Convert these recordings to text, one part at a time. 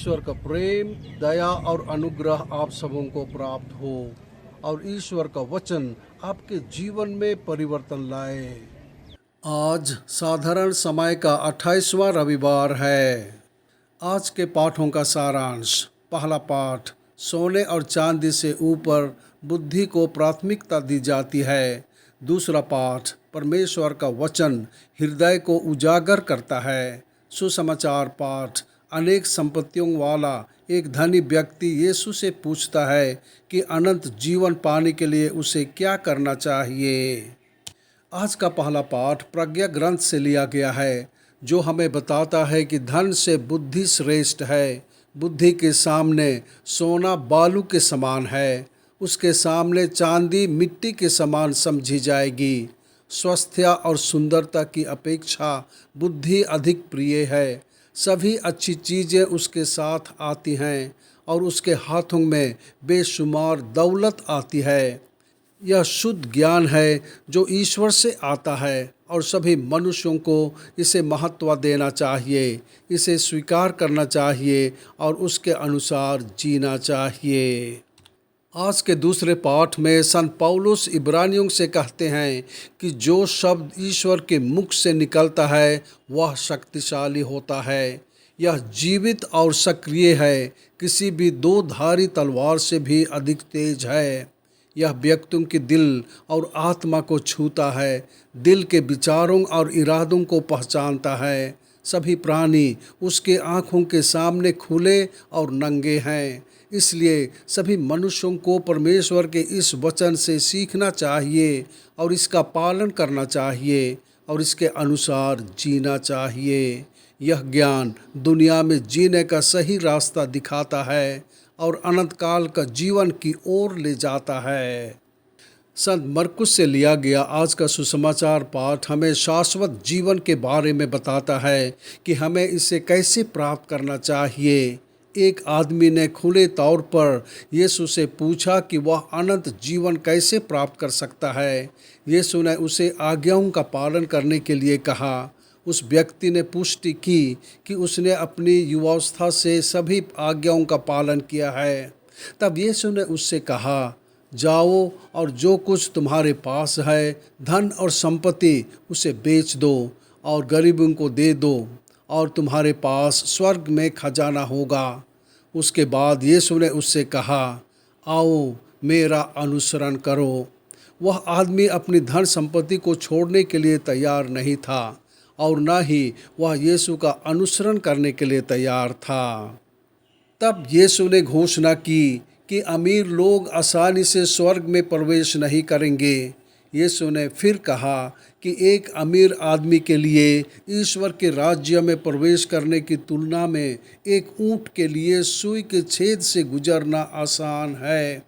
ईश्वर का प्रेम, दया और अनुग्रह आप सबों को प्राप्त हो और ईश्वर का वचन आपके जीवन में परिवर्तन लाए। आज साधारण समय का 28वां रविवार है। आज के पाठों का सारांश। पहला पाठ, सोने और चांदी से ऊपर बुद्धि को प्राथमिकता दी जाती है। दूसरा पाठ, परमेश्वर का वचन हृदय को उजागर करता है। सुसमाचार पाठ, अनेक संपत्तियों वाला एक धनी व्यक्ति यीशु से पूछता है कि अनंत जीवन पाने के लिए उसे क्या करना चाहिए। आज का पहला पाठ प्रज्ञा ग्रंथ से लिया गया है, जो हमें बताता है कि धन से बुद्धि श्रेष्ठ है। बुद्धि के सामने सोना बालू के समान है, उसके सामने चांदी मिट्टी के समान समझी जाएगी। स्वास्थ्य और सुंदरता की अपेक्षा बुद्धि अधिक प्रिय है। सभी अच्छी चीज़ें उसके साथ आती हैं और उसके हाथों में बेशुमार दौलत आती है। यह शुद्ध ज्ञान है जो ईश्वर से आता है और सभी मनुष्यों को इसे महत्व देना चाहिए, इसे स्वीकार करना चाहिए और उसके अनुसार जीना चाहिए। आज के दूसरे पाठ में संत पौलुस इब्रानियों से कहते हैं कि जो शब्द ईश्वर के मुख से निकलता है वह शक्तिशाली होता है। यह जीवित और सक्रिय है, किसी भी दो धारी तलवार से भी अधिक तेज है। यह व्यक्तियों के दिल और आत्मा को छूता है, दिल के विचारों और इरादों को पहचानता है। सभी प्राणी उसके आँखों के सामने खुले और नंगे हैं। इसलिए सभी मनुष्यों को परमेश्वर के इस वचन से सीखना चाहिए और इसका पालन करना चाहिए और इसके अनुसार जीना चाहिए। यह ज्ञान दुनिया में जीने का सही रास्ता दिखाता है और अनंत काल का जीवन की ओर ले जाता है। संत मरकुस से लिया गया आज का सुसमाचार पाठ हमें शाश्वत जीवन के बारे में बताता है कि हमें इसे कैसे प्राप्त करना चाहिए। एक आदमी ने खुले तौर पर यीशु से पूछा कि वह अनंत जीवन कैसे प्राप्त कर सकता है। यीशु ने उसे आज्ञाओं का पालन करने के लिए कहा। उस व्यक्ति ने पुष्टि की कि उसने अपनी युवावस्था से सभी आज्ञाओं का पालन किया है। तब यीशु ने उससे कहा, जाओ और जो कुछ तुम्हारे पास है, धन और संपत्ति, उसे बेच दो और गरीबों को दे दो और तुम्हारे पास स्वर्ग में खजाना होगा। उसके बाद यीशु ने उससे कहा, आओ मेरा अनुसरण करो। वह आदमी अपनी धन संपत्ति को छोड़ने के लिए तैयार नहीं था और न ही वह यीशु का अनुसरण करने के लिए तैयार था। तब यीशु ने घोषणा की कि अमीर लोग आसानी से स्वर्ग में प्रवेश नहीं करेंगे। यीशु ने फिर कहा कि एक अमीर आदमी के लिए ईश्वर के राज्य में प्रवेश करने की तुलना में एक ऊंट के लिए सुई के छेद से गुजरना आसान है।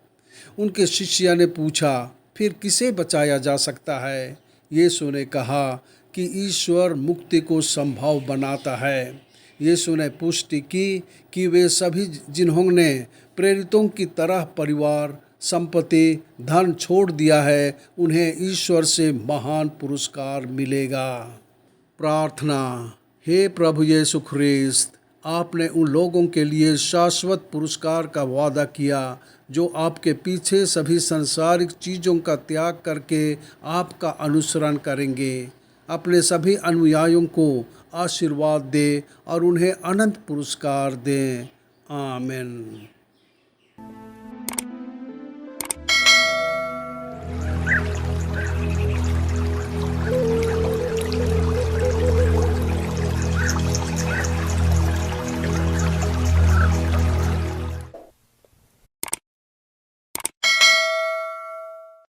उनके शिष्य ने पूछा, फिर किसे बचाया जा सकता है? यीशु ने कहा कि ईश्वर मुक्ति को संभव बनाता है। यीशु ने पुष्टि की कि वे सभी जिन्होंने प्रेरितों की तरह परिवार, संपत्ति, धन छोड़ दिया है, उन्हें ईश्वर से महान पुरस्कार मिलेगा। प्रार्थना। हे प्रभु यीशु ख्रीस्त, आपने उन लोगों के लिए शाश्वत पुरस्कार का वादा किया जो आपके पीछे सभी सांसारिक चीज़ों का त्याग करके आपका अनुसरण करेंगे। अपने सभी अनुयायियों को आशीर्वाद दे और उन्हें अनंत पुरस्कार दें। आमीन।